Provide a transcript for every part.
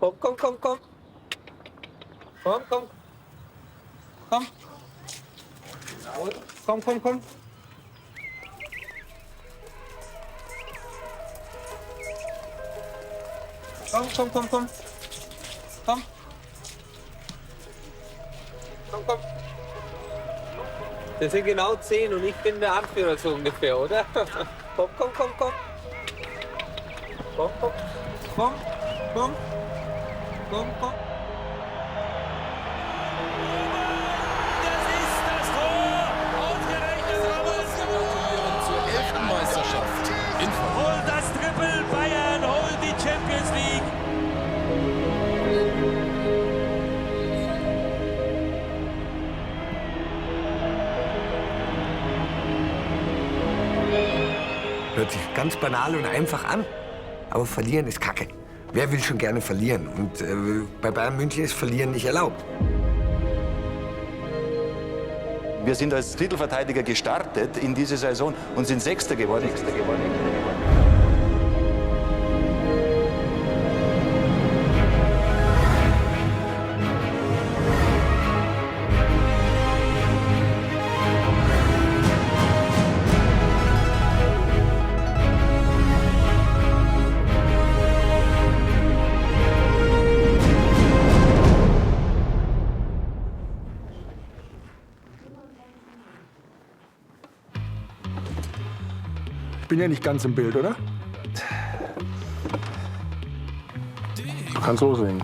Komm, komm, komm, komm. Komm, komm. Komm. Komm, komm, komm. Komm, komm, komm, komm. Komm. Komm, komm. Das sind genau 10 und ich bin der Anführer so ungefähr, oder? Komm, komm, komm, komm. Komm, komm. Komm, komm. Komm, komm. Das ist das Tor! Ausgerechnet Gratulieren zur 11. Meisterschaft in Folge. Hol das Triple Bayern, hol die Champions League! Hört sich ganz banal und einfach an, aber verlieren ist Kacke. Wer will schon gerne verlieren? Und bei Bayern München ist Verlieren nicht erlaubt. Wir sind als Titelverteidiger gestartet in diese Saison und sind Sechster geworden. Ich bin ja nicht ganz im Bild, oder? Du kannst loslegen.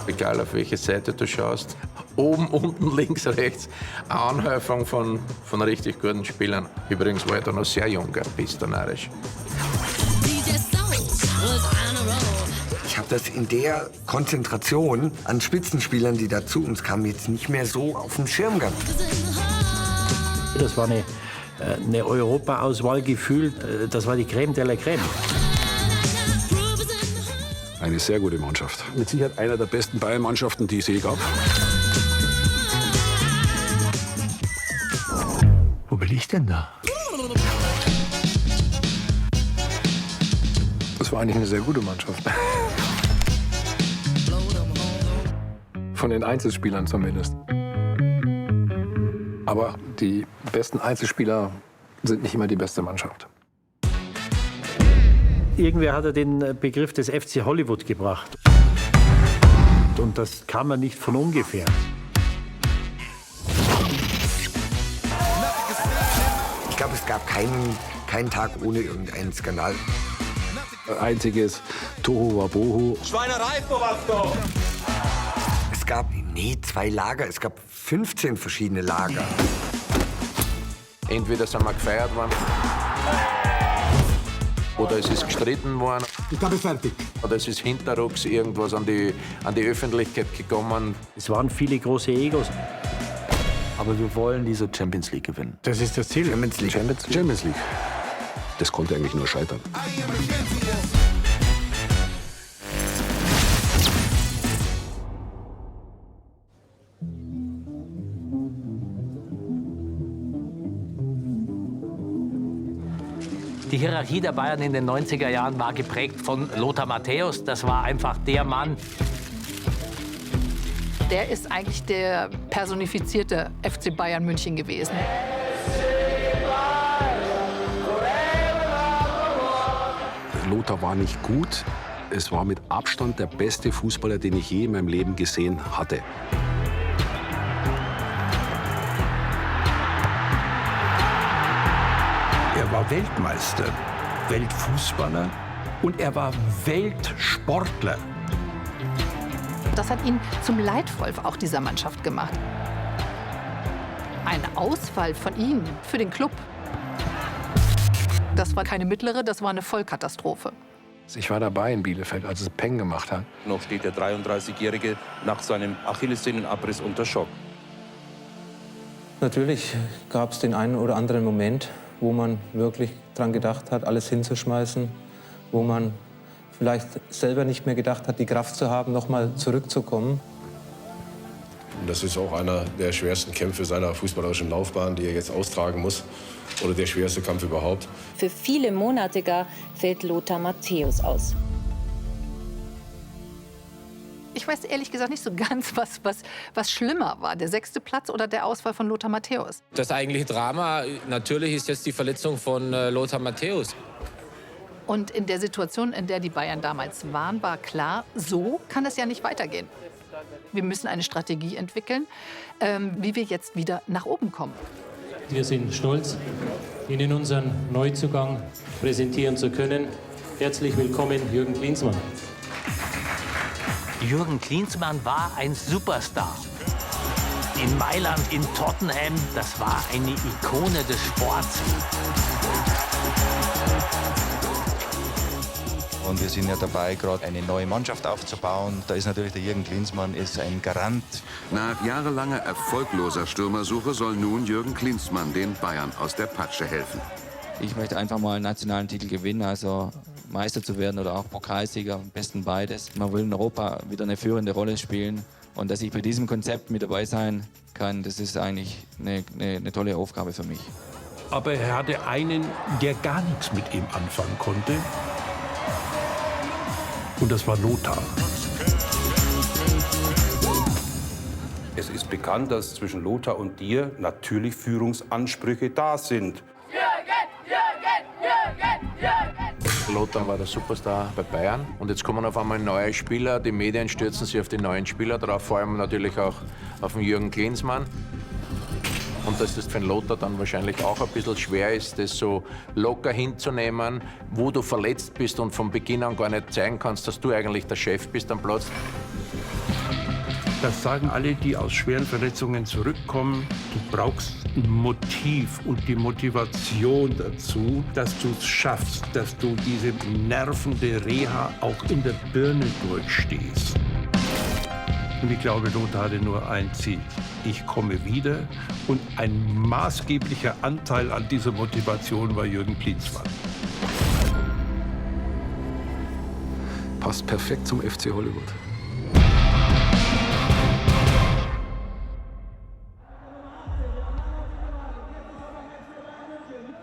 Egal auf welche Seite du schaust, oben, unten, links, rechts, eine Anhäufung von richtig guten Spielern. Übrigens war ich da noch sehr jung, pistonarisch. Ich habe das in der Konzentration an Spitzenspielern, die da zu uns kamen, jetzt nicht mehr so auf dem Schirm gehabt. Das war eine Europa-Auswahl gefühlt. Das war die Crème de la Crème. Eine sehr gute Mannschaft. Mit Sicherheit einer der besten Bayern-Mannschaften, die es je gab. Wo bin ich denn da? Das war eigentlich eine sehr gute Mannschaft. Von den Einzelspielern zumindest. Aber die besten Einzelspieler sind nicht immer die beste Mannschaft. Irgendwer hat den Begriff des FC Hollywood gebracht. Und das kam ja nicht von ungefähr. Ich glaube, es gab keinen Tag ohne irgendeinen Skandal. Einziges Tohu Wabohu. Schweinerei, Verwaltung! Es gab, 2 Lager, es gab 15 verschiedene Lager. Entweder sind wir gefeiert worden, oder es ist gestritten worden, Ich glaube, fertig. oder es ist hinterrucks irgendwas an die Öffentlichkeit gekommen. Es waren viele große Egos. Aber wir wollen diese Champions League gewinnen. Das ist das Ziel. Champions League. Champions League. Das konnte eigentlich nur scheitern. Die Hierarchie der Bayern in den 90er Jahren war geprägt von Lothar Matthäus. Das war einfach der Mann. Der ist eigentlich der personifizierte FC Bayern München gewesen. Lothar war nicht gut. Es war mit Abstand der beste Fußballer, den ich je in meinem Leben gesehen hatte. Er war Weltmeister, Weltfußballer und er war Weltsportler. Das hat ihn zum Leitwolf auch dieser Mannschaft gemacht. Ein Ausfall von ihm für den Club, das war keine mittlere, das war eine Vollkatastrophe. Ich war dabei in Bielefeld, als es Peng gemacht hat. Noch steht der 33-Jährige nach seinem Achillessehnenabriss unter Schock. Natürlich gab es den einen oder anderen Moment, wo man wirklich dran gedacht hat, alles hinzuschmeißen, wo man vielleicht selber nicht mehr gedacht hat, die Kraft zu haben, noch mal zurückzukommen. Und das ist auch einer der schwersten Kämpfe seiner fußballerischen Laufbahn, die er jetzt austragen muss. Oder der schwerste Kampf überhaupt. Für viele Monate gar fällt Lothar Matthäus aus. Ich weiß ehrlich gesagt nicht so ganz, was schlimmer war, der 6. Platz oder der Ausfall von Lothar Matthäus. Das eigentliche Drama natürlich ist jetzt die Verletzung von Lothar Matthäus. Und in der Situation, in der die Bayern damals waren, war klar, so kann es ja nicht weitergehen. Wir müssen eine Strategie entwickeln, wie wir jetzt wieder nach oben kommen. Wir sind stolz, Ihnen unseren Neuzugang präsentieren zu können. Herzlich willkommen, Jürgen Klinsmann. Jürgen Klinsmann war ein Superstar. In Mailand, in Tottenham, das war eine Ikone des Sports. Und wir sind ja dabei, gerade eine neue Mannschaft aufzubauen. Da ist natürlich der Jürgen Klinsmann ist ein Garant. Nach jahrelanger erfolgloser Stürmersuche soll nun Jürgen Klinsmann den Bayern aus der Patsche helfen. Ich möchte einfach mal einen nationalen Titel gewinnen, also Meister zu werden oder auch Pokalsieger, am besten beides. Man will in Europa wieder eine führende Rolle spielen. Und dass ich bei diesem Konzept mit dabei sein kann, das ist eigentlich eine tolle Aufgabe für mich. Aber er hatte einen, der gar nichts mit ihm anfangen konnte. Und das war Lothar. Es ist bekannt, dass zwischen Lothar und dir natürlich Führungsansprüche da sind. Lothar war der Superstar bei Bayern. Und jetzt kommen auf einmal neue Spieler. Die Medien stürzen sich auf die neuen Spieler drauf, vor allem natürlich auch auf den Jürgen Klinsmann. Und dass das für den Lothar dann wahrscheinlich auch ein bisschen schwer ist, das so locker hinzunehmen, wo du verletzt bist und von Beginn an gar nicht zeigen kannst, dass du eigentlich der Chef bist am Platz. Das sagen alle, die aus schweren Verletzungen zurückkommen. Du brauchst ein Motiv und die Motivation dazu, dass du es schaffst, dass du diese nervende Reha auch in der Birne durchstehst. Und ich glaube, Lothar hatte nur ein Ziel. Ich komme wieder. Und ein maßgeblicher Anteil an dieser Motivation war Jürgen Klinsmann. Passt perfekt zum FC Hollywood.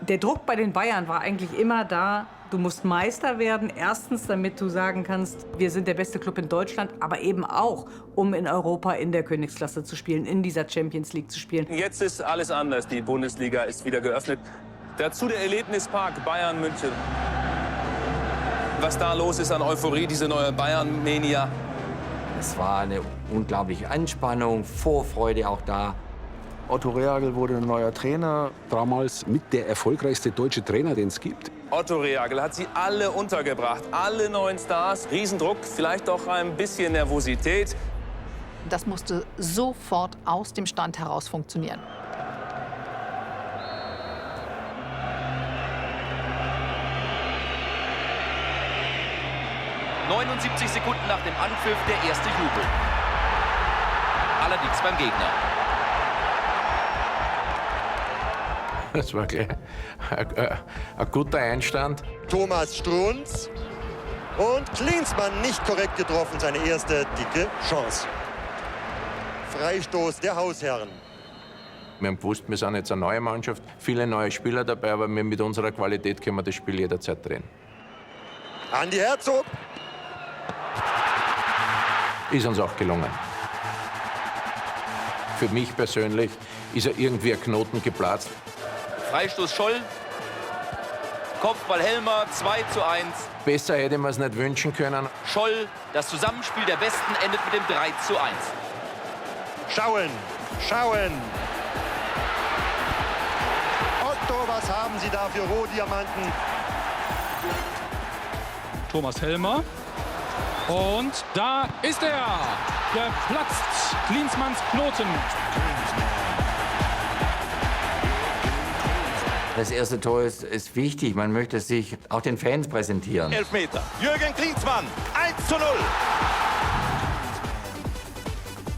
Der Druck bei den Bayern war eigentlich immer da. Du musst Meister werden. Erstens, damit du sagen kannst, wir sind der beste Club in Deutschland, aber eben auch, um in Europa in der Königsklasse zu spielen, in dieser Champions League zu spielen. Jetzt ist alles anders. Die Bundesliga ist wieder geöffnet. Dazu der Erlebnispark Bayern München. Was da los ist an Euphorie, diese neue Bayern-Mania. Es war eine unglaubliche Anspannung, Vorfreude auch da. Otto Rehhagel wurde ein neuer Trainer. Damals mit der erfolgreichste deutsche Trainer, den es gibt. Otto Rehhagel hat sie alle untergebracht, alle neuen Stars. Riesendruck, vielleicht auch ein bisschen Nervosität. Das musste sofort aus dem Stand heraus funktionieren. ...79 Sekunden nach dem Anpfiff der erste Jubel. Allerdings beim Gegner. Das war gleich ein guter Einstand. Thomas Strunz und Klinsmann nicht korrekt getroffen, seine erste dicke Chance. Freistoß der Hausherren. Wir haben gewusst, wir sind jetzt eine neue Mannschaft, viele neue Spieler dabei, aber wir mit unserer Qualität können wir das Spiel jederzeit drehen. Andi Herzog. Ist uns auch gelungen. Für mich persönlich ist ja irgendwie ein Knoten geplatzt. Freistoß Scholl, Kopfball Helmer, 2:1. Besser hätte man es nicht wünschen können. Scholl, das Zusammenspiel der Besten endet mit dem 3:1. Schauen, schauen. Otto, was haben Sie da für Rohdiamanten? Thomas Helmer. Und da ist er. Der platzt Klinsmanns Knoten. Das erste Tor ist wichtig. Man möchte sich auch den Fans präsentieren. Elfmeter. Jürgen Klinsmann, 1:0.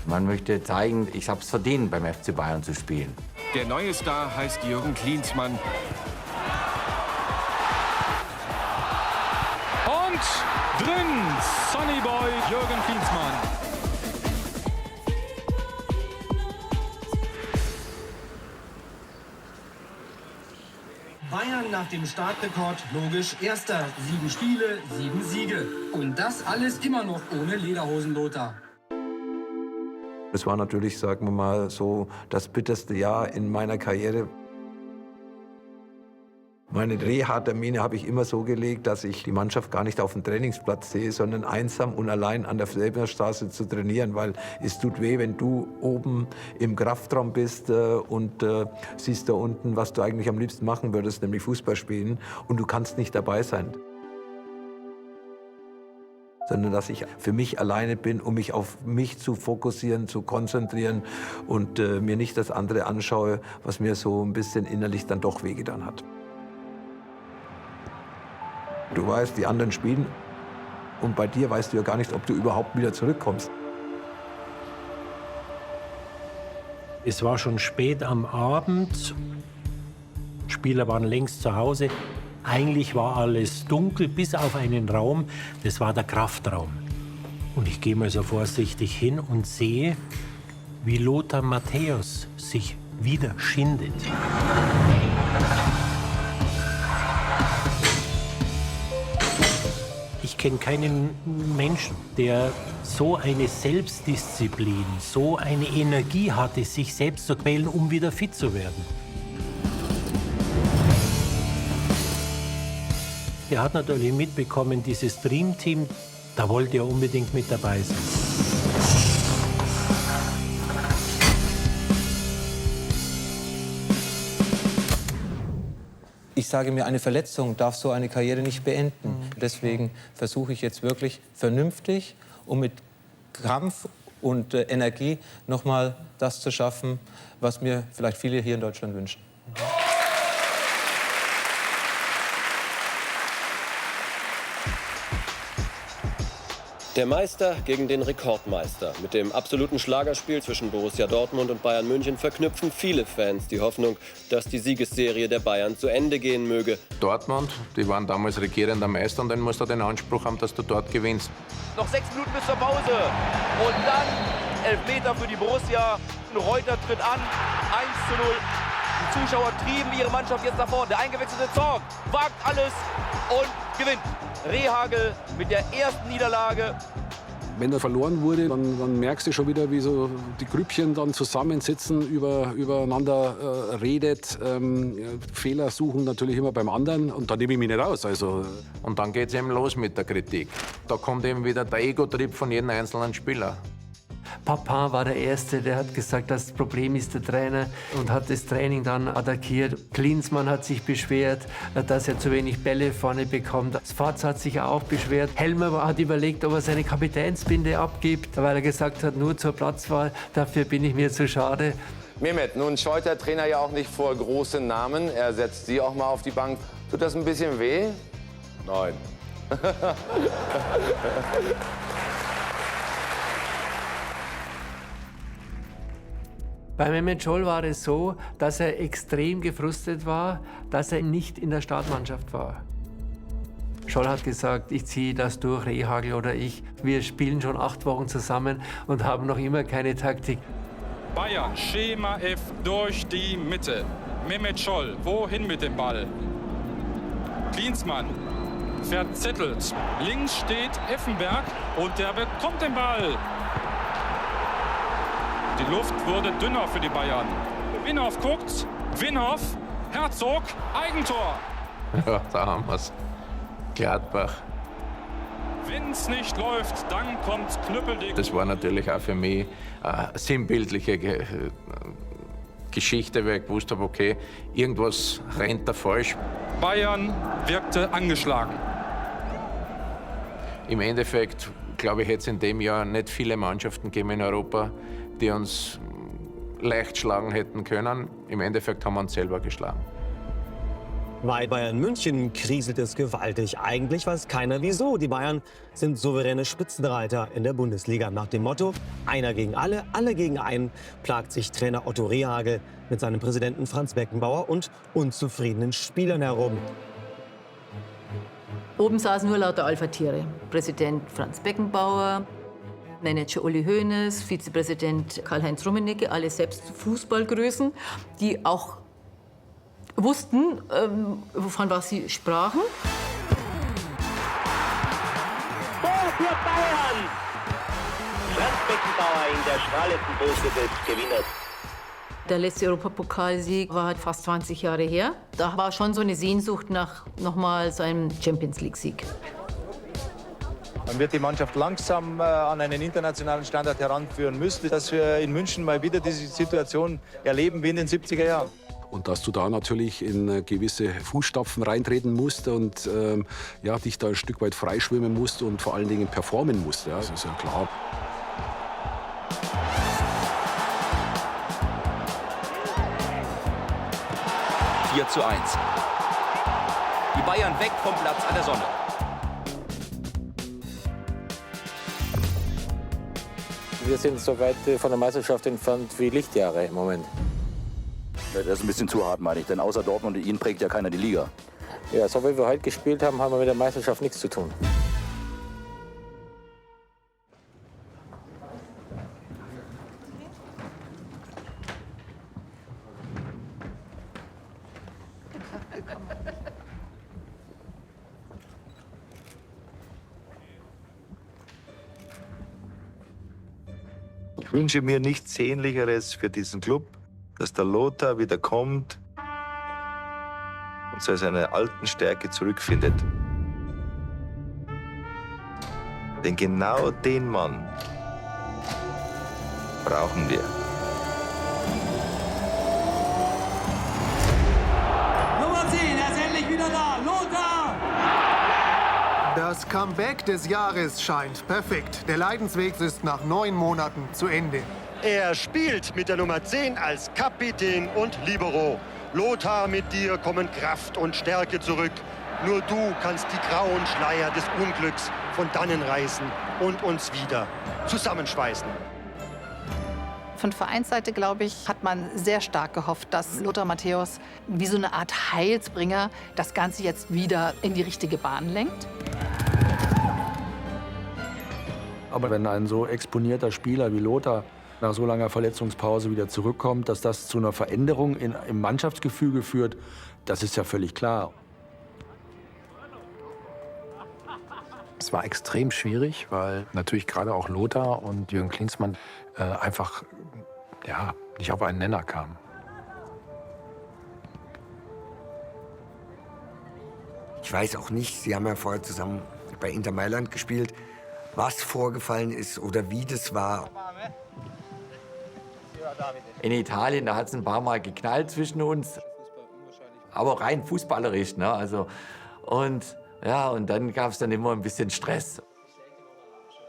Man möchte zeigen, ich habe es verdient, beim FC Bayern zu spielen. Der neue Star heißt Jürgen Klinsmann. Und drin, Sonny Boy Jürgen Klinsmann. Bayern nach dem Startrekord logisch Erster. 7 Spiele, 7 Siege. Und das alles immer noch ohne Lederhosen Lothar. Es war natürlich, sagen wir mal, so das bitterste Jahr in meiner Karriere. Meine Reha-Termine habe ich immer so gelegt, dass ich die Mannschaft gar nicht auf dem Trainingsplatz sehe, sondern einsam und allein an der Selberstraße zu trainieren, weil es tut weh, wenn du oben im Kraftraum bist und siehst da unten, was du eigentlich am liebsten machen würdest, nämlich Fußball spielen, und du kannst nicht dabei sein. Sondern dass ich für mich alleine bin, um mich auf mich zu fokussieren, zu konzentrieren und mir nicht das andere anschaue, was mir so ein bisschen innerlich dann doch wehgetan hat. Du weißt, die anderen spielen und bei dir weißt du ja gar nicht, ob du überhaupt wieder zurückkommst. Es war schon spät am Abend. Spieler waren längst zu Hause. Eigentlich war alles dunkel, bis auf einen Raum. Das war der Kraftraum. Und ich gehe mal so vorsichtig hin und sehe, wie Lothar Matthäus sich wieder schindet. Ich kenne keinen Menschen, der so eine Selbstdisziplin, so eine Energie hatte, sich selbst zu quälen, um wieder fit zu werden. Er hat natürlich mitbekommen, dieses Dreamteam, da wollte er unbedingt mit dabei sein. Ich sage mir, eine Verletzung darf so eine Karriere nicht beenden. Deswegen versuche ich jetzt wirklich vernünftig und mit Krampf und Energie noch mal das zu schaffen, was mir vielleicht viele hier in Deutschland wünschen. Der Meister gegen den Rekordmeister. Mit dem absoluten Schlagerspiel zwischen Borussia Dortmund und Bayern München verknüpfen viele Fans die Hoffnung, dass die Siegesserie der Bayern zu Ende gehen möge. Dortmund, die waren damals regierender Meister und dann musst du den Anspruch haben, dass du dort gewinnst. Noch 6 Minuten bis zur Pause. Und dann Elfmeter für die Borussia. Reuter tritt an. 1:0. Die Zuschauer trieben ihre Mannschaft jetzt nach vorne. Der eingewechselte Zorg wagt alles und gewinnt. Rehhagel mit der ersten Niederlage. Wenn er verloren wurde, dann merkst du schon wieder, wie so die Grüppchen dann zusammensitzen, übereinander redet. Fehler suchen natürlich immer beim anderen und da nehme ich mich nicht raus. Also. Und dann geht es eben los mit der Kritik. Da kommt eben wieder der Ego-Trip von jedem einzelnen Spieler. Papin war der Erste, der hat gesagt, das Problem ist der Trainer und hat das Training dann attackiert. Klinsmann hat sich beschwert, dass er zu wenig Bälle vorne bekommt. Sforza hat sich auch beschwert. Helmer hat überlegt, ob er seine Kapitänsbinde abgibt, weil er gesagt hat, nur zur Platzwahl, dafür bin ich mir zu schade. Mehmet, nun scheut der Trainer ja auch nicht vor großen Namen. Er setzt Sie auch mal auf die Bank. Tut das ein bisschen weh? Nein. Bei Mehmet Scholl war es so, dass er extrem gefrustet war, dass er nicht in der Startmannschaft war. Scholl hat gesagt, ich ziehe das durch, Rehhagel oder ich. Wir spielen schon 8 Wochen zusammen und haben noch immer keine Taktik. Bayern, Schema F durch die Mitte. Mehmet Scholl, wohin mit dem Ball? Klinsmann verzettelt. Links steht Effenberg und der bekommt den Ball. Die Luft wurde dünner für die Bayern. Winhoff guckt, Winhoff, Herzog, Eigentor. Ja, da haben wir's. Gladbach. Wenn's nicht läuft, dann kommt Knüppeldick. Das war natürlich auch für mich eine sinnbildliche Geschichte, weil ich gewusst habe, okay, irgendwas rennt da falsch. Bayern wirkte angeschlagen. Im Endeffekt, glaube ich, hätte es in dem Jahr nicht viele Mannschaften gegeben in Europa, die uns leicht schlagen hätten können. Im Endeffekt haben wir uns selber geschlagen. Bei Bayern München kriselt es gewaltig. Eigentlich weiß keiner wieso. Die Bayern sind souveräne Spitzenreiter in der Bundesliga. Nach dem Motto, einer gegen alle, alle gegen einen, plagt sich Trainer Otto Rehhagel mit seinem Präsidenten Franz Beckenbauer und unzufriedenen Spielern herum. Oben saßen nur lauter Alpha-Tiere. Präsident Franz Beckenbauer, Manager Uli Hoeneß, Vizepräsident Karl-Heinz Rummenigge, alle selbst Fußballgrößen, die auch wussten, von was sie sprachen. Tor für Bayern! Franz Beckenbauer in der strahlenden Pose des Gewinners. Der letzte Europapokalsieg war fast 20 Jahre her. Da war schon so eine Sehnsucht nach nochmal so einem Champions-League-Sieg. Man wird die Mannschaft langsam an einen internationalen Standard heranführen müssen, dass wir in München mal wieder diese Situation erleben wie in den 70er Jahren. Und dass du da natürlich in gewisse Fußstapfen reintreten musst und ja, dich da ein Stück weit freischwimmen musst und vor allen Dingen performen musst. Ja, das ist ja klar. (4:1). Die Bayern weg vom Platz an der Sonne. Wir sind so weit von der Meisterschaft entfernt wie Lichtjahre im Moment. Das ist ein bisschen zu hart, meine ich. Denn außer Dortmund und Ihnen prägt ja keiner die Liga. Ja, so wie wir heute gespielt haben, haben wir mit der Meisterschaft nichts zu tun. Ich wünsche mir nichts Sehnlicheres für diesen Club, dass der Lothar wieder kommt und zu seiner alten Stärke zurückfindet. Denn genau den Mann brauchen wir. Nummer 10, er ist endlich wieder da, Lothar! Das Comeback des Jahres scheint perfekt. Der Leidensweg ist nach 9 Monaten zu Ende. Er spielt mit der Nummer 10 als Kapitän und Libero. Lothar, mit dir kommen Kraft und Stärke zurück. Nur du kannst die grauen Schleier des Unglücks von dannen reißen und uns wieder zusammenschweißen. Von Vereinsseite, glaube ich, hat man sehr stark gehofft, dass Lothar Matthäus wie so eine Art Heilsbringer das Ganze jetzt wieder in die richtige Bahn lenkt. Aber wenn ein so exponierter Spieler wie Lothar nach so langer Verletzungspause wieder zurückkommt, dass das zu einer Veränderung im Mannschaftsgefüge führt, das ist ja völlig klar. Es war extrem schwierig, weil natürlich gerade auch Lothar und Jürgen Klinsmann einfach ja, nicht auf einen Nenner kamen. Ich weiß auch nicht, Sie haben ja vorher zusammen bei Inter Mailand gespielt, was vorgefallen ist oder wie das war. In Italien, da hat es ein paar Mal geknallt zwischen uns. Aber rein fußballerisch, ne? Also, und dann gab es dann immer ein bisschen Stress.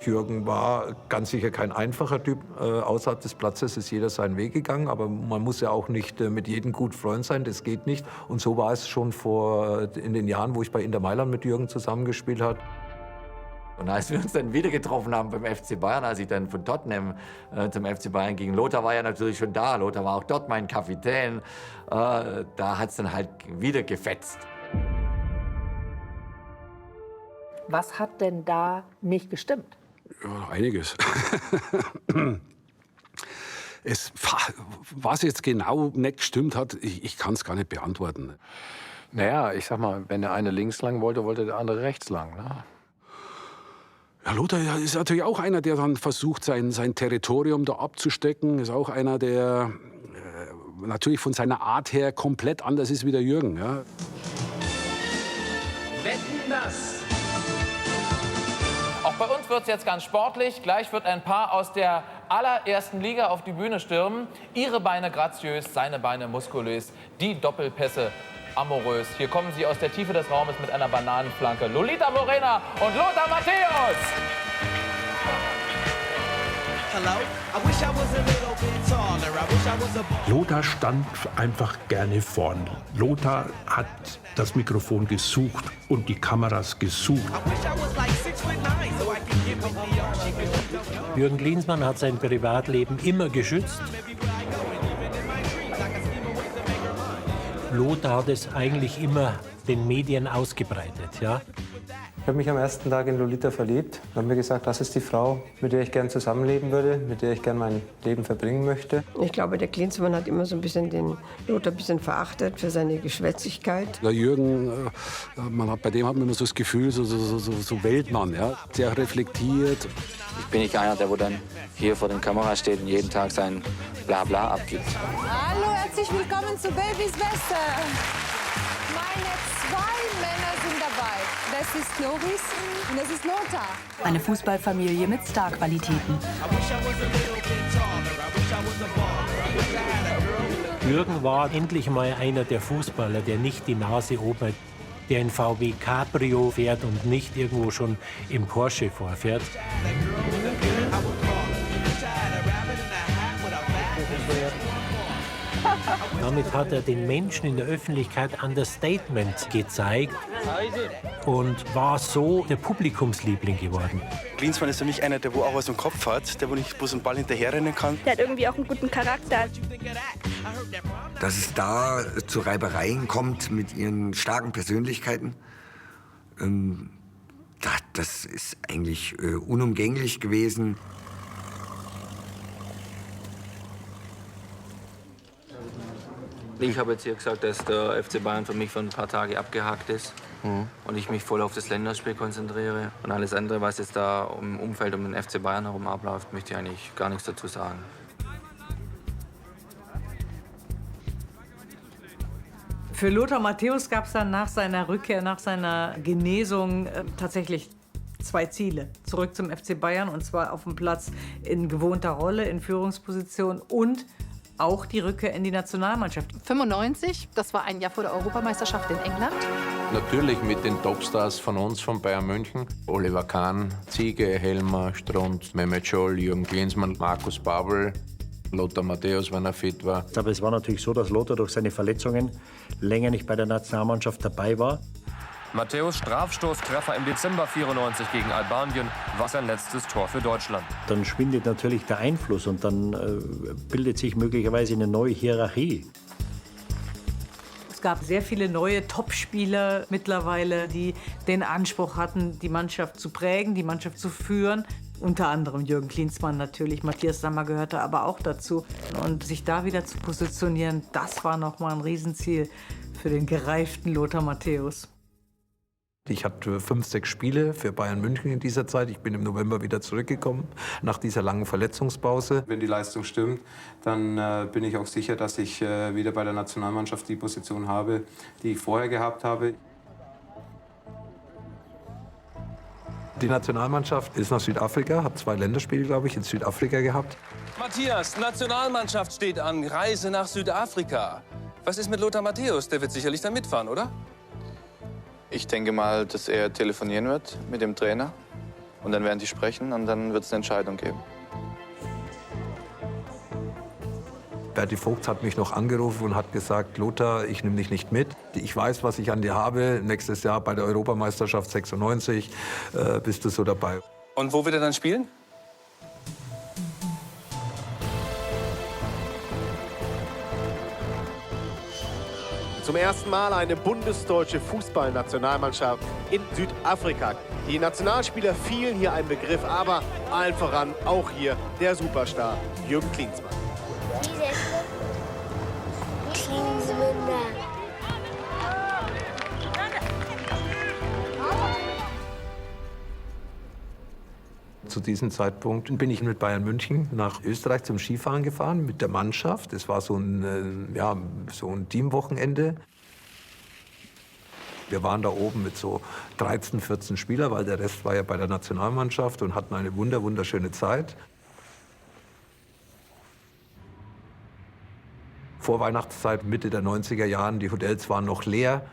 Jürgen war ganz sicher kein einfacher Typ. Außerhalb des Platzes ist jeder seinen Weg gegangen. Aber man muss ja auch nicht mit jedem gut Freund sein, das geht nicht. Und so war es schon in den Jahren, wo ich bei Inter Mailand mit Jürgen zusammengespielt habe. Und als wir uns dann wieder getroffen haben beim FC Bayern, als ich dann von Tottenham zum FC Bayern ging, Lothar war ja natürlich schon da. Lothar war auch dort mein Kapitän. Da hat es dann halt wieder gefetzt. Was hat denn da nicht gestimmt? Ja, einiges. Was jetzt genau nicht gestimmt hat, ich kann es gar nicht beantworten. Naja, ich sag mal, wenn der eine links lang wollte, wollte der andere rechts lang. Ne? Ja, Lothar ist natürlich auch einer, der dann versucht, sein Territorium da abzustecken. Ist auch einer, der natürlich von seiner Art her komplett anders ist wie der Jürgen. Ja. Wetten, das? Auch bei uns wird es jetzt ganz sportlich. Gleich wird ein Paar aus der allerersten Liga auf die Bühne stürmen. Ihre Beine graziös, seine Beine muskulös. Die Doppelpässe amorös. Hier kommen sie aus der Tiefe des Raumes mit einer Bananenflanke. Lolita Morena und Lothar Matthäus. Lothar stand einfach gerne vorn. Lothar hat das Mikrofon gesucht und die Kameras gesucht. Jürgen Klinsmann hat sein Privatleben immer geschützt. Lothar hat es eigentlich immer den Medien ausgebreitet. Ja? Ich habe mich am ersten Tag in Lolita verliebt und habe mir gesagt, das ist die Frau, mit der ich gern zusammenleben würde, mit der ich gern mein Leben verbringen möchte. Ich glaube, der Klinsmann hat immer so ein bisschen den Lothar ein bisschen verachtet für seine Geschwätzigkeit. Der Jürgen, bei dem hat man immer so das Gefühl, so Weltmann, ja, sehr reflektiert. Ich bin nicht einer, der wo dann hier vor der Kamera steht und jeden Tag sein Blabla abgibt. Hallo, herzlich willkommen zu Babys Beste. Meine 2 Männer sind dabei. Das ist Loris und das ist Lothar. Eine Fußballfamilie mit Starqualitäten. Jürgen war endlich mal einer der Fußballer, der nicht die Nase oben hat, der in VW Cabrio fährt und nicht irgendwo schon im Porsche vorfährt. Damit hat er den Menschen in der Öffentlichkeit Understatement gezeigt und war so der Publikumsliebling geworden. Klinsmann ist für mich einer, der wo auch was im Kopf hat, der wo nicht bloß einen Ball hinterherrennen kann. Der hat irgendwie auch einen guten Charakter. Dass es da zu Reibereien kommt mit ihren starken Persönlichkeiten, das ist eigentlich unumgänglich gewesen. Ich habe jetzt hier gesagt, dass der FC Bayern für mich für ein paar Tage abgehakt ist und ich mich voll auf das Länderspiel konzentriere. Und alles andere, was jetzt da im Umfeld um den FC Bayern herum abläuft, möchte ich eigentlich gar nichts dazu sagen. Für Lothar Matthäus gab es dann nach seiner Rückkehr, nach seiner Genesung tatsächlich 2 Ziele. Zurück zum FC Bayern, und zwar auf dem Platz in gewohnter Rolle, in Führungsposition, und auch die Rückkehr in die Nationalmannschaft. 95, das war ein Jahr vor der Europameisterschaft in England. Natürlich mit den Topstars von uns, von Bayern München. Oliver Kahn, Ziege, Helmer, Strunz, Mehmet Scholl, Jürgen Klinsmann, Markus Babbel, Lothar Matthäus, wenn er fit war. Aber es war natürlich so, dass Lothar durch seine Verletzungen länger nicht bei der Nationalmannschaft dabei war. Matthäus Strafstoßtreffer im Dezember 94 gegen Albanien war sein letztes Tor für Deutschland. Dann schwindet natürlich der Einfluss und dann bildet sich möglicherweise eine neue Hierarchie. Es gab sehr viele neue Topspieler mittlerweile, die den Anspruch hatten, die Mannschaft zu prägen, die Mannschaft zu führen. Unter anderem Jürgen Klinsmann natürlich, Matthias Sammer gehörte aber auch dazu. Und sich da wieder zu positionieren, das war nochmal ein Riesenziel für den gereiften Lothar Matthäus. Ich hatte 5, 6 Spiele für Bayern München in dieser Zeit. Ich bin im November wieder zurückgekommen, nach dieser langen Verletzungspause. Wenn die Leistung stimmt, dann bin ich auch sicher, dass ich wieder bei der Nationalmannschaft die Position habe, die ich vorher gehabt habe. Die Nationalmannschaft ist nach Südafrika, hat 2 Länderspiele, glaube ich, in Südafrika gehabt. Matthias, Nationalmannschaft steht an, Reise nach Südafrika. Was ist mit Lothar Matthäus? Der wird sicherlich dann mitfahren, oder? Ich denke mal, dass er telefonieren wird mit dem Trainer. Und dann werden die sprechen und dann wird es eine Entscheidung geben. Berti Vogts hat mich noch angerufen und hat gesagt, Lothar, ich nehme dich nicht mit. Ich weiß, was ich an dir habe. Nächstes Jahr bei der Europameisterschaft 96 bist du so dabei. Und wo wird er dann spielen? Zum ersten Mal eine bundesdeutsche Fußballnationalmannschaft in Südafrika. Die Nationalspieler fielen hier ein Begriff, aber allen voran auch hier der Superstar Jürgen Klinsmann. Zu diesem Zeitpunkt bin ich mit Bayern München nach Österreich zum Skifahren gefahren mit der Mannschaft. Es war so ein Teamwochenende. Wir waren da oben mit so 13, 14 Spielern, weil der Rest war ja bei der Nationalmannschaft, und hatten eine wunderschöne Zeit. Vor Weihnachtszeit, Mitte der 90er Jahren, die Hotels waren noch leer.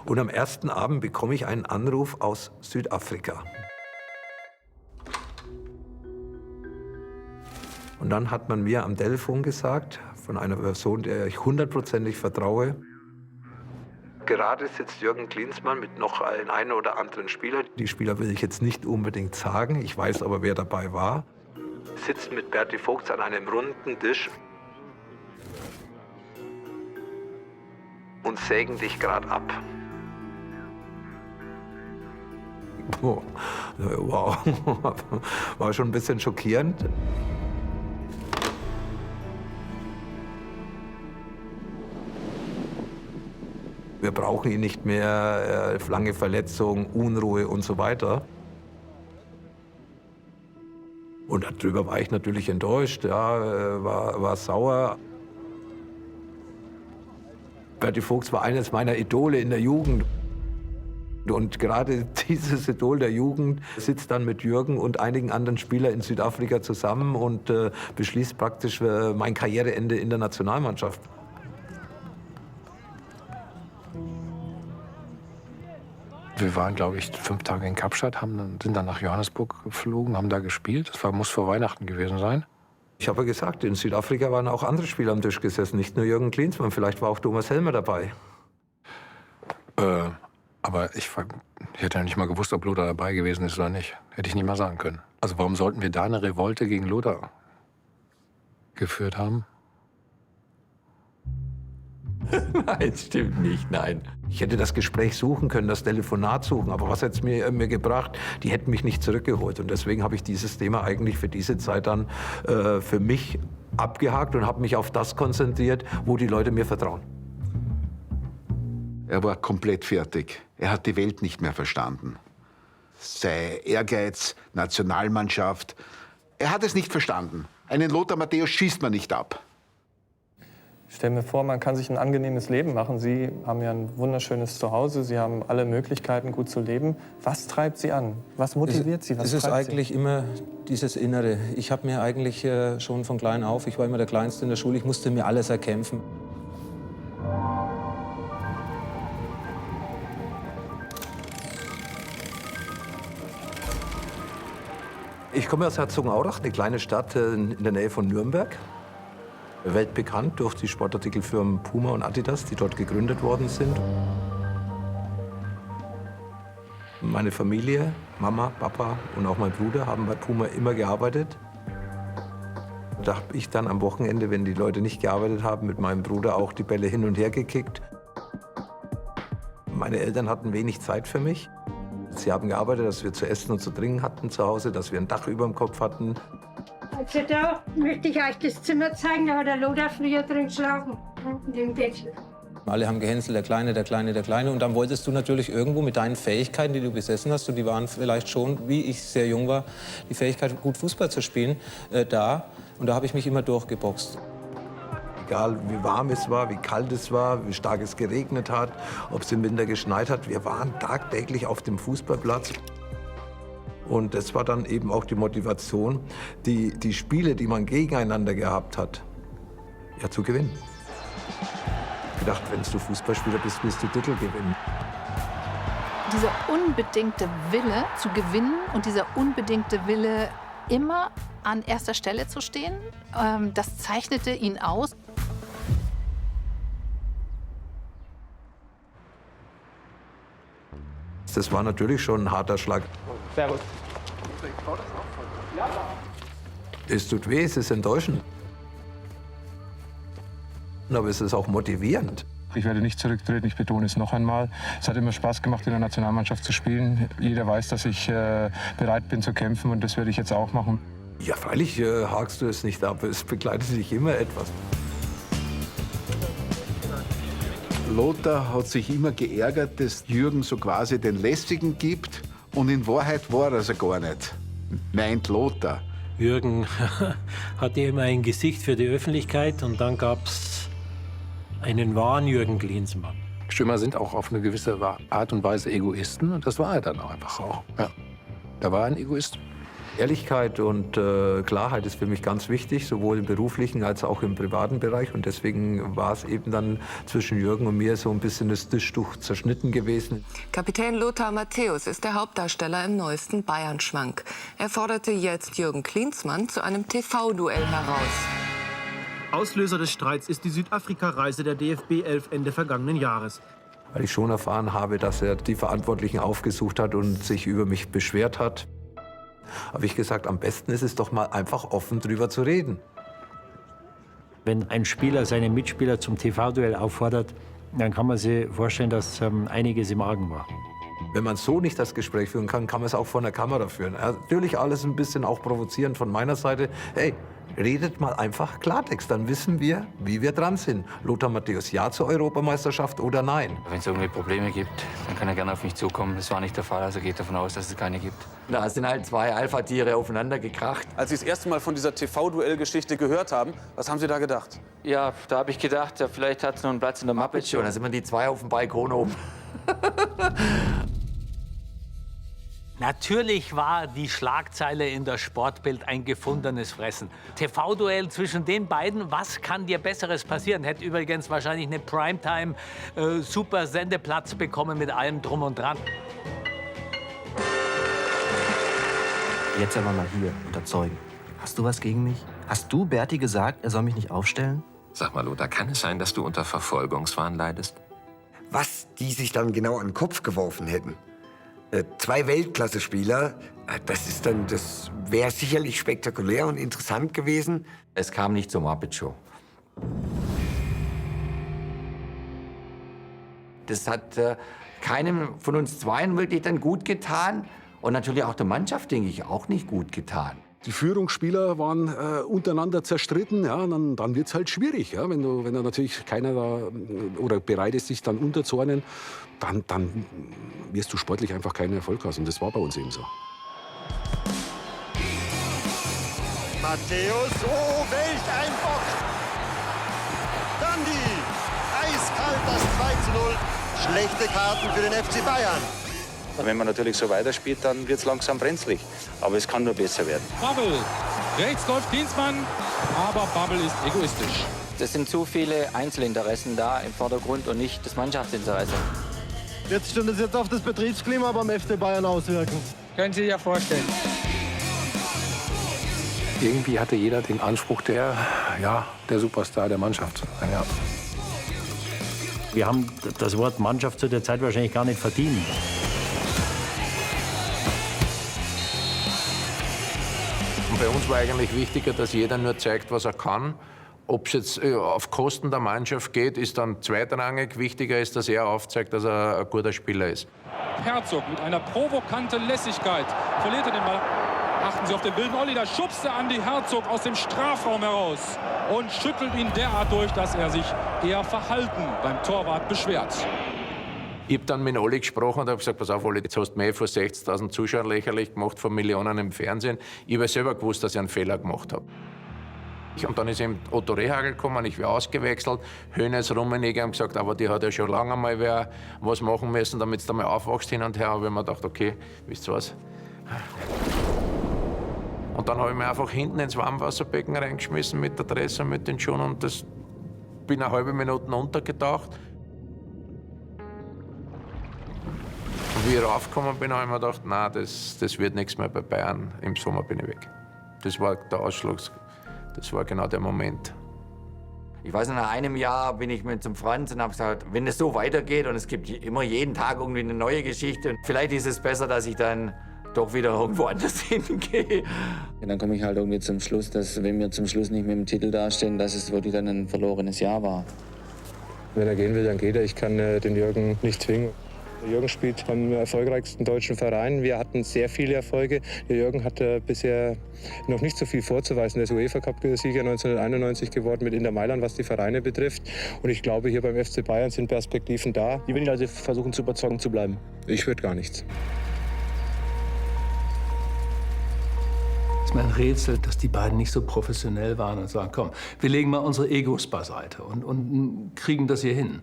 Und am ersten Abend bekomme ich einen Anruf aus Südafrika. Und dann hat man mir am Telefon gesagt, von einer Person, der ich 100%ig vertraue, gerade sitzt Jürgen Klinsmann mit noch einen oder anderen Spieler. Die Spieler will ich jetzt nicht unbedingt sagen, ich weiß aber, wer dabei war. Sitzt mit Berti Vogts an einem runden Tisch und sägen dich gerade ab. Wow, war schon ein bisschen schockierend. Wir brauchen ihn nicht mehr, lange Verletzung, Unruhe und so weiter. Und darüber war ich natürlich enttäuscht, ja, war sauer. Berti Vogts war eines meiner Idole in der Jugend. Und gerade dieses Idol der Jugend sitzt dann mit Jürgen und einigen anderen Spielern in Südafrika zusammen und beschließt praktisch mein Karriereende in der Nationalmannschaft. Wir waren, glaube ich, 5 Tage in Kapstadt, sind dann nach Johannesburg geflogen, haben da gespielt. Das muss vor Weihnachten gewesen sein. Ich habe ja gesagt, in Südafrika waren auch andere Spieler am Tisch gesessen, nicht nur Jürgen Klinsmann. Vielleicht war auch Thomas Helmer dabei. Aber ich hätte ja nicht mal gewusst, ob Lothar dabei gewesen ist oder nicht. Hätte ich nicht mal sagen können. Also warum sollten wir da eine Revolte gegen Lothar geführt haben? Nein, stimmt nicht, nein. Ich hätte das Gespräch suchen können, das Telefonat suchen, aber was hätte es mir gebracht? Die hätten mich nicht zurückgeholt. Und deswegen habe ich dieses Thema eigentlich für diese Zeit dann für mich abgehakt und habe mich auf das konzentriert, wo die Leute mir vertrauen. Er war komplett fertig. Er hat die Welt nicht mehr verstanden. Sein Ehrgeiz, Nationalmannschaft, er hat es nicht verstanden. Einen Lothar Matthäus schießt man nicht ab. Ich stelle mir vor, man kann sich ein angenehmes Leben machen. Sie haben ja ein wunderschönes Zuhause, Sie haben alle Möglichkeiten, gut zu leben. Was treibt Sie an? Was motiviert Sie? Was es ist treibt eigentlich Sie? immer dieses Innere. Ich habe mir eigentlich schon von klein auf, ich war immer der Kleinste in der Schule, ich musste mir alles erkämpfen. Ich komme aus Herzogenaurach, eine kleine Stadt in der Nähe von Nürnberg. Weltbekannt durch die Sportartikelfirmen Puma und Adidas, die dort gegründet worden sind. Meine Familie, Mama, Papa und auch mein Bruder haben bei Puma immer gearbeitet. Da habe ich dann am Wochenende, wenn die Leute nicht gearbeitet haben, mit meinem Bruder auch die Bälle hin und her gekickt. Meine Eltern hatten wenig Zeit für mich. Sie haben gearbeitet, dass wir zu essen und zu trinken hatten zu Hause, dass wir ein Dach über dem Kopf hatten. Also da möchte ich euch das Zimmer zeigen, da hat der Lothar früher drin geschlafen, in dem Bett. Alle haben gehänselt, der Kleine, der Kleine, der Kleine. Und dann wolltest du natürlich irgendwo mit deinen Fähigkeiten, die du besessen hast, und die waren vielleicht schon, wie ich sehr jung war, die Fähigkeit, gut Fußball zu spielen, da. Und da habe ich mich immer durchgeboxt. Egal wie warm es war, wie kalt es war, wie stark es geregnet hat, ob es im Winter geschneit hat, wir waren tagtäglich auf dem Fußballplatz. Und das war dann eben auch die Motivation, die Spiele, die man gegeneinander gehabt hat, ja, zu gewinnen. Ich habe gedacht, wenn du Fußballspieler bist, willst du Titel gewinnen. Dieser unbedingte Wille zu gewinnen und dieser unbedingte Wille, immer an erster Stelle zu stehen, das zeichnete ihn aus. Das war natürlich schon ein harter Schlag. Servus. Es tut weh, es ist enttäuschend. Aber es ist auch motivierend. Ich werde nicht zurücktreten, ich betone es noch einmal. Es hat immer Spaß gemacht, in der Nationalmannschaft zu spielen. Jeder weiß, dass ich bereit bin zu kämpfen, und das werde ich jetzt auch machen. Ja, freilich hakst du es nicht ab, es begleitet dich immer etwas. Lothar hat sich immer geärgert, dass Jürgen so quasi den Lästigen gibt. Und in Wahrheit war er es gar nicht, meint Lothar. Jürgen hatte immer ein Gesicht für die Öffentlichkeit, und dann gab es einen wahren Jürgen Klinsmann. Stürmer sind auch auf eine gewisse Art und Weise Egoisten, und das war er dann auch einfach auch. Ja. Da war er ein Egoist. Ehrlichkeit und Klarheit ist für mich ganz wichtig, sowohl im beruflichen als auch im privaten Bereich. Und deswegen war es eben dann zwischen Jürgen und mir so ein bisschen das Tischtuch zerschnitten gewesen. Kapitän Lothar Matthäus ist der Hauptdarsteller im neuesten Bayern-Schwank. Er forderte jetzt Jürgen Klinsmann zu einem TV-Duell heraus. Auslöser des Streits ist die Südafrika-Reise der DFB 11 Ende vergangenen Jahres. Weil ich schon erfahren habe, dass er die Verantwortlichen aufgesucht hat und sich über mich beschwert hat. Habe ich gesagt, am besten ist es doch mal einfach offen drüber zu reden. Wenn ein Spieler seine Mitspieler zum TV-Duell auffordert, dann kann man sich vorstellen, dass einiges im Argen war. Wenn man so nicht das Gespräch führen kann, kann man es auch vor einer Kamera führen. Natürlich alles ein bisschen auch provozierend von meiner Seite. Hey, redet mal einfach Klartext, dann wissen wir, wie wir dran sind. Lothar Matthäus, ja zur Europameisterschaft oder nein? Wenn es irgendwie Probleme gibt, dann kann er gerne auf mich zukommen. Das war nicht der Fall, also geht davon aus, dass es keine gibt. Da sind halt zwei Alpha-Tiere aufeinander gekracht. Als Sie das erste Mal von dieser TV-Duell-Geschichte gehört haben, was haben Sie da gedacht? Ja, da habe ich gedacht, ja, vielleicht hat es noch einen Platz in der Muppet Show. Da sind wir die zwei auf dem Balkon oben. Natürlich war die Schlagzeile in der Sportbild ein gefundenes Fressen. TV-Duell zwischen den beiden, was kann dir Besseres passieren? Hätte übrigens wahrscheinlich eine Primetime super Sendeplatz bekommen mit allem Drum und Dran. Jetzt aber mal hier, unter Zeugen. Hast du was gegen mich? Hast du Berti gesagt, er soll mich nicht aufstellen? Sag mal, Lothar, kann es sein, dass du unter Verfolgungswahn leidest? Was die sich dann genau an den Kopf geworfen hätten. 2 Weltklasse-Spieler, das wäre sicherlich spektakulär und interessant gewesen. Es kam nicht zur Muppet Show. Das hat keinem von uns zweien wirklich dann gut getan. Und natürlich auch der Mannschaft, denke ich, auch nicht gut getan. Die Führungsspieler waren untereinander zerstritten, ja, dann wird es halt schwierig. Ja, wenn da natürlich keiner da oder bereit ist, sich dann unterzuordnen, dann wirst du sportlich einfach keinen Erfolg haben. Und das war bei uns eben so. Matthäus, oh, welch ein Bock! Dandy, eiskalt das 2:0. Schlechte Karten für den FC Bayern. Wenn man natürlich so weiterspielt, dann wird es langsam brenzlig. Aber es kann nur besser werden. Babbel, rechts läuft Klinsmann, aber Babbel ist egoistisch. Es sind zu viele Einzelinteressen da im Vordergrund und nicht das Mannschaftsinteresse. Wird sich das jetzt auf das Betriebsklima beim FC Bayern auswirken? Können Sie sich ja vorstellen. Irgendwie hatte jeder den Anspruch, der Superstar der Mannschaft zu sein. Ja. Wir haben das Wort Mannschaft zu der Zeit wahrscheinlich gar nicht verdient. Und bei uns war eigentlich wichtiger, dass jeder nur zeigt, was er kann. Ob es jetzt auf Kosten der Mannschaft geht, ist dann zweitrangig. Wichtiger ist, dass er aufzeigt, dass er ein guter Spieler ist. Herzog mit einer provokanten Lässigkeit verliert er den Ball. Achten Sie auf den wilden Olli, da schubst er Andi Herzog aus dem Strafraum heraus und schüttelt ihn derart durch, dass er sich eher verhalten beim Torwart beschwert. Ich habe dann mit Olli gesprochen und habe gesagt, pass auf Olli, jetzt hast du mich vor 60.000 Zuschauern lächerlich gemacht, vor Millionen im Fernsehen. Ich habe selber gewusst, dass ich einen Fehler gemacht habe. Und dann ist eben Otto Rehhagel gekommen, ich war ausgewechselt. Hoeneß, Rummenigge haben gesagt, aber die hat ja schon lange mal wer was machen müssen, damit du mal aufwachst hin und her. Aber ich habe mir gedacht, okay, wisst ihr was? Und dann habe ich mich einfach hinten ins Warmwasserbecken reingeschmissen mit der Dresse und mit den Schuhen und das bin eine halbe Minute untergetaucht. Und wie ich raufgekommen bin, habe ich mir gedacht, nein, das wird nichts mehr bei Bayern. Im Sommer bin ich weg. Das war der Ausschlag, das war genau der Moment. Ich weiß, nach einem Jahr bin ich mit zum Franz und habe gesagt, wenn es so weitergeht und es gibt immer jeden Tag irgendwie eine neue Geschichte, und vielleicht ist es besser, dass ich dann doch wieder irgendwo anders hingehe. Ja, dann komme ich halt irgendwie zum Schluss, dass wenn wir zum Schluss nicht mit dem Titel dastehen, dass es wirklich dann ein verlorenes Jahr war. Wenn er gehen will, dann geht er. Ich kann den Jürgen nicht zwingen. Der Jürgen spielt beim erfolgreichsten deutschen Verein. Wir hatten sehr viele Erfolge. Der Jürgen hat bisher noch nicht so viel vorzuweisen. Er ist UEFA-Cup-Sieger 1991 geworden mit Inter Mailand, was die Vereine betrifft. Und ich glaube, hier beim FC Bayern sind Perspektiven da. Die will ich also versuchen zu überzeugen zu bleiben. Ich würde gar nichts. Es ist mir ein Rätsel, dass die beiden nicht so professionell waren und sagen, komm, wir legen mal unsere Egos beiseite und kriegen das hier hin.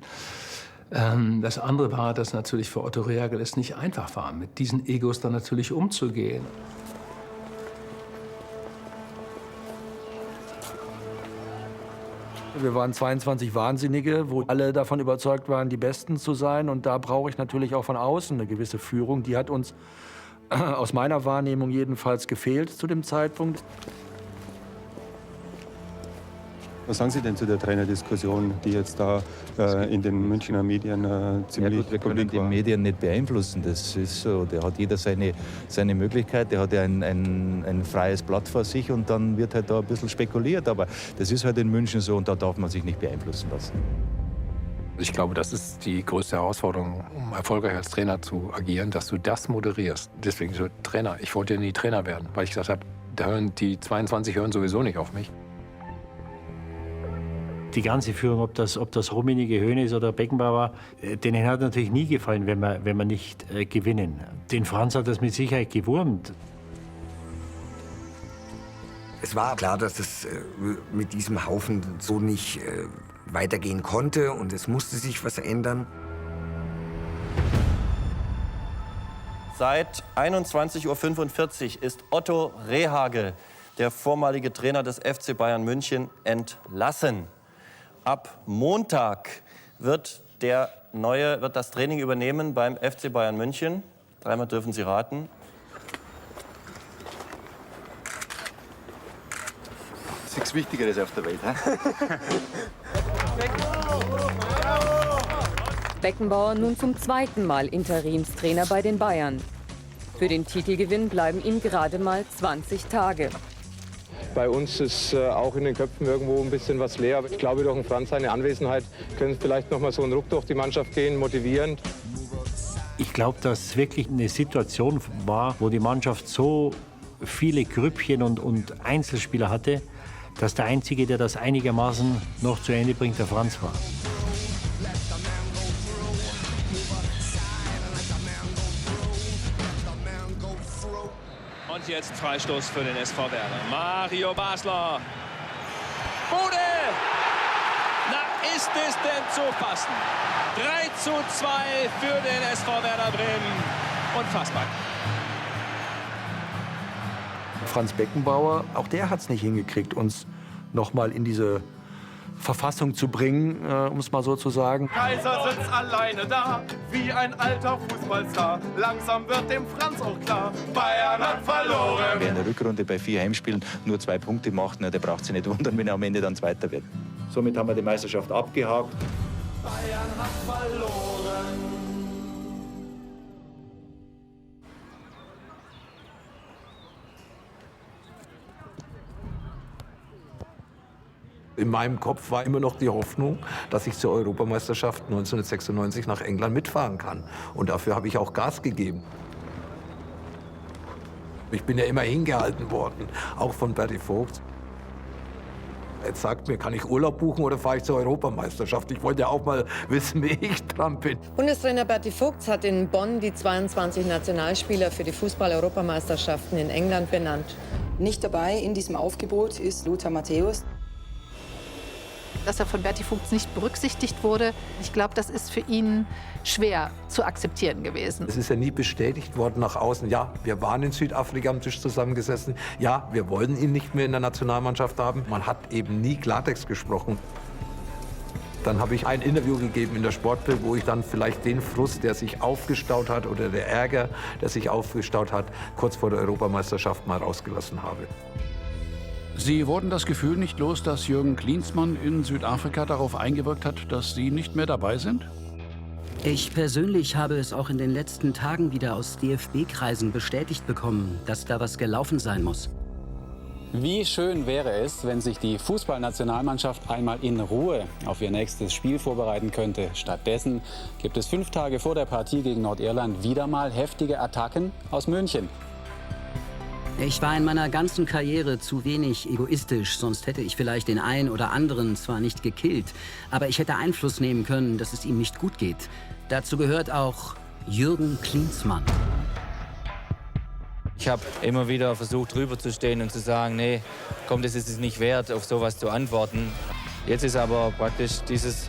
Das andere war, dass natürlich für Otto Rehhagel es nicht einfach war, mit diesen Egos dann natürlich umzugehen. Wir waren 22 Wahnsinnige, wo alle davon überzeugt waren, die Besten zu sein. Und da brauche ich natürlich auch von außen eine gewisse Führung. Die hat uns aus meiner Wahrnehmung jedenfalls gefehlt zu dem Zeitpunkt. Was sagen Sie denn zu der Trainerdiskussion, die jetzt da in den Münchner Medien ziemlich wir können die Medien nicht beeinflussen, das ist so. Da hat jeder seine Möglichkeit, der hat ja ein freies Blatt vor sich und dann wird halt da ein bisschen spekuliert. Aber das ist halt in München so und da darf man sich nicht beeinflussen lassen. Ich glaube, das ist die größte Herausforderung, um erfolgreich als Trainer zu agieren, dass du das moderierst. Deswegen so Trainer. Ich wollte nie Trainer werden, weil ich gesagt habe, die 22 hören sowieso nicht auf mich. Die ganze Führung, ob das Rummenigge, Hoeneß oder Beckenbauer, denen hat natürlich nie gefallen, wenn wir nicht gewinnen. Den Franz hat das mit Sicherheit gewurmt. Es war klar, dass es mit diesem Haufen so nicht weitergehen konnte und es musste sich was ändern. Seit 21:45 Uhr ist Otto Rehhagel, der vormalige Trainer des FC Bayern München, entlassen. Ab Montag wird das Training übernehmen beim FC Bayern München. Dreimal dürfen Sie raten. Das ist nichts Wichtigeres auf der Welt. Beckenbauer nun zum zweiten Mal Interimstrainer bei den Bayern. Für den Titelgewinn bleiben ihm gerade mal 20 Tage. Bei uns ist auch in den Köpfen irgendwo ein bisschen was leer. Ich glaube, durch den Franz seine Anwesenheit können vielleicht noch mal so einen Ruck durch die Mannschaft gehen, motivierend. Ich glaube, dass es wirklich eine Situation war, wo die Mannschaft so viele Grüppchen und Einzelspieler hatte, dass der Einzige, der das einigermaßen noch zu Ende bringt, der Franz war. Und jetzt Freistoß für den SV Werder. Mario Basler. Bude! Na, ist es denn zu fassen? 3:2 für den SV Werder Bremen. Unfassbar. Franz Beckenbauer, auch der hat es nicht hingekriegt, uns noch mal in diese Verfassung zu bringen, um es mal so zu sagen. Kaiser sitzt alleine da, wie ein alter Fußballstar. Langsam wird dem Franz auch klar, Bayern hat verloren. Wer in der Rückrunde bei 4 Heimspielen nur 2 Punkte macht, der braucht sich nicht wundern, wenn er am Ende dann Zweiter wird. Somit haben wir die Meisterschaft abgehakt. Bayern hat verloren. In meinem Kopf war immer noch die Hoffnung, dass ich zur Europameisterschaft 1996 nach England mitfahren kann. Und dafür habe ich auch Gas gegeben. Ich bin ja immer hingehalten worden, auch von Berti Vogt. Jetzt sagt mir, kann ich Urlaub buchen oder fahre ich zur Europameisterschaft? Ich wollte ja auch mal wissen, wie ich dran bin. Bundestrainer Berti Vogt hat in Bonn die 22 Nationalspieler für die Fußball-Europameisterschaften in England benannt. Nicht dabei in diesem Aufgebot ist Lothar Matthäus. Dass er von Berti Vogt nicht berücksichtigt wurde, ich glaube, das ist für ihn schwer zu akzeptieren gewesen. Es ist ja nie bestätigt worden nach außen. Ja, wir waren in Südafrika am Tisch zusammengesessen. Ja, wir wollen ihn nicht mehr in der Nationalmannschaft haben. Man hat eben nie Klartext gesprochen. Dann habe ich ein Interview gegeben in der Sportbild, wo ich dann vielleicht den Frust, der sich aufgestaut hat, oder der Ärger, der sich aufgestaut hat, kurz vor der Europameisterschaft mal rausgelassen habe. Sie wurden das Gefühl nicht los, dass Jürgen Klinsmann in Südafrika darauf eingewirkt hat, dass Sie nicht mehr dabei sind? Ich persönlich habe es auch in den letzten Tagen wieder aus DFB-Kreisen bestätigt bekommen, dass da was gelaufen sein muss. Wie schön wäre es, wenn sich die Fußballnationalmannschaft einmal in Ruhe auf ihr nächstes Spiel vorbereiten könnte. Stattdessen gibt es 5 Tage vor der Partie gegen Nordirland wieder mal heftige Attacken aus München. Ich war in meiner ganzen Karriere zu wenig egoistisch, sonst hätte ich vielleicht den einen oder anderen zwar nicht gekillt, aber ich hätte Einfluss nehmen können, dass es ihm nicht gut geht. Dazu gehört auch Jürgen Klinsmann. Ich habe immer wieder versucht, drüber zu stehen und zu sagen, nee, komm, das ist es nicht wert, auf sowas zu antworten. Jetzt ist aber praktisch dieses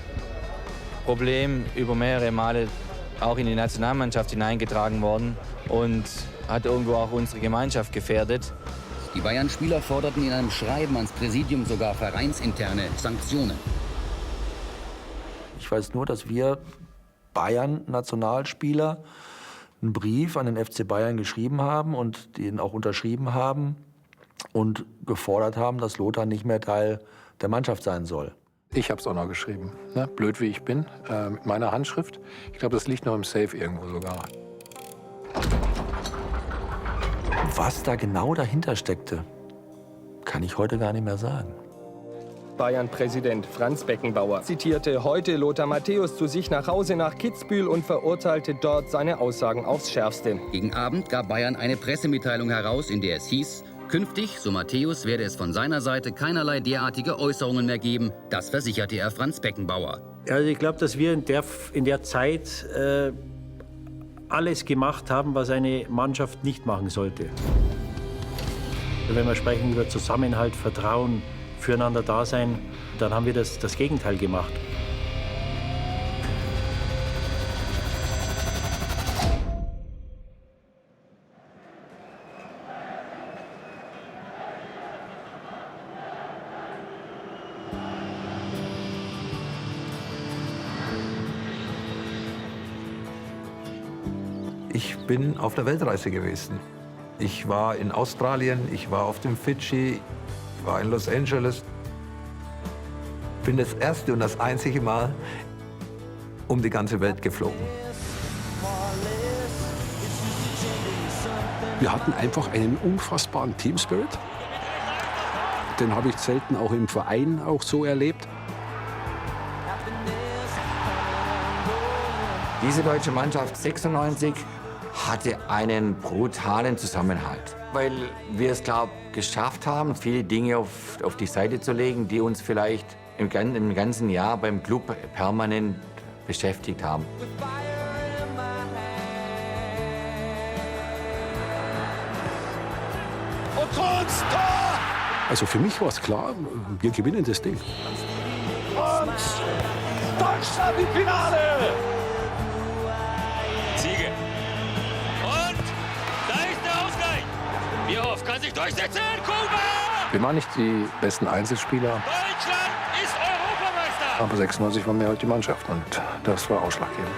Problem über mehrere Male auch in die Nationalmannschaft hineingetragen worden und hat irgendwo auch unsere Gemeinschaft gefährdet. Die Bayern-Spieler forderten in einem Schreiben ans Präsidium sogar vereinsinterne Sanktionen. Ich weiß nur, dass wir Bayern-Nationalspieler einen Brief an den FC Bayern geschrieben haben und den auch unterschrieben haben und gefordert haben, dass Lothar nicht mehr Teil der Mannschaft sein soll. Ich habe es auch noch geschrieben, ne? Blöd wie ich bin, mit meiner Handschrift. Ich glaube, das liegt noch im Safe irgendwo sogar. Was da genau dahinter steckte, kann ich heute gar nicht mehr sagen. Bayern-Präsident Franz Beckenbauer zitierte heute Lothar Matthäus zu sich nach Hause nach Kitzbühel und verurteilte dort seine Aussagen aufs Schärfste. Gegen Abend gab Bayern eine Pressemitteilung heraus, in der es hieß, künftig, so Matthäus, werde es von seiner Seite keinerlei derartige Äußerungen mehr geben. Das versicherte er Franz Beckenbauer. Also ich glaube, dass wir in der Zeit alles gemacht haben, was eine Mannschaft nicht machen sollte. Wenn wir sprechen über Zusammenhalt, Vertrauen, füreinander da sein, dann haben wir das Gegenteil gemacht. Ich bin auf der Weltreise gewesen. Ich war in Australien, ich war auf dem Fidschi, ich war in Los Angeles. Ich bin das erste und das einzige Mal um die ganze Welt geflogen. Wir hatten einfach einen unfassbaren Teamspirit. Den habe ich selten auch im Verein auch so erlebt. Diese deutsche Mannschaft 96 hatte einen brutalen Zusammenhalt, weil wir es, glaube ich, geschafft haben, viele Dinge auf die Seite zu legen, die uns vielleicht im ganzen Jahr beim Club permanent beschäftigt haben. Und Kunst! Also für mich war es klar, wir gewinnen das Ding. Und Deutschland im Finale! Siege. Und da ist der Ausgleich. Bierhoff kann sich durchsetzen. Kuba! Wir waren nicht die besten Einzelspieler, Deutschland ist Europameister. aber 96 waren wir halt die Mannschaft und das war ausschlaggebend.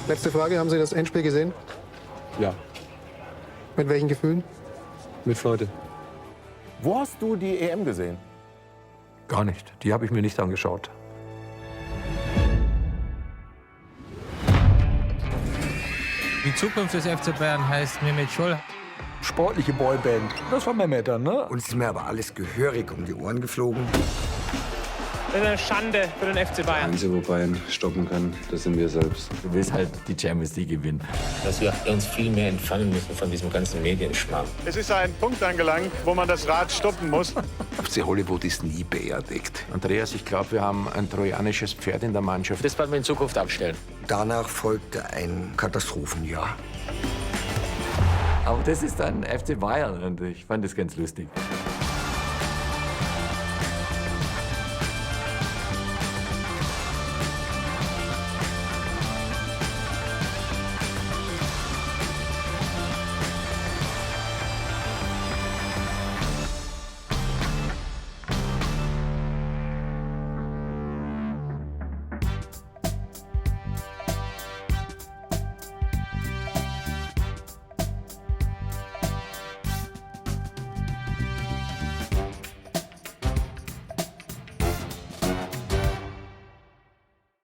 Letzte Frage, haben Sie das Endspiel gesehen? Ja. Mit welchen Gefühlen? Mit Freude. Wo hast du die EM gesehen? Gar nicht. Die habe ich mir nicht angeschaut. Die Zukunft des FC Bayern heißt Mehmet Scholl. Sportliche Boyband. Das war Mehmet dann, ne? Uns ist mir aber alles gehörig um die Ohren geflogen. Das ist eine Schande für den FC Bayern. Einzige, wo Bayern stoppen kann, das sind wir selbst. Du willst halt die Champions League gewinnen. Dass wir uns viel mehr entfernen müssen von diesem ganzen Medienschmarrn. Es ist ein Punkt angelangt, wo man das Rad stoppen muss. FC Hollywood ist nie beerdigt. Andreas, ich glaube, wir haben ein trojanisches Pferd in der Mannschaft. Das werden wir in Zukunft abstellen. Danach folgte ein Katastrophenjahr. Aber das ist dann FC Bayern und ich fand das ganz lustig.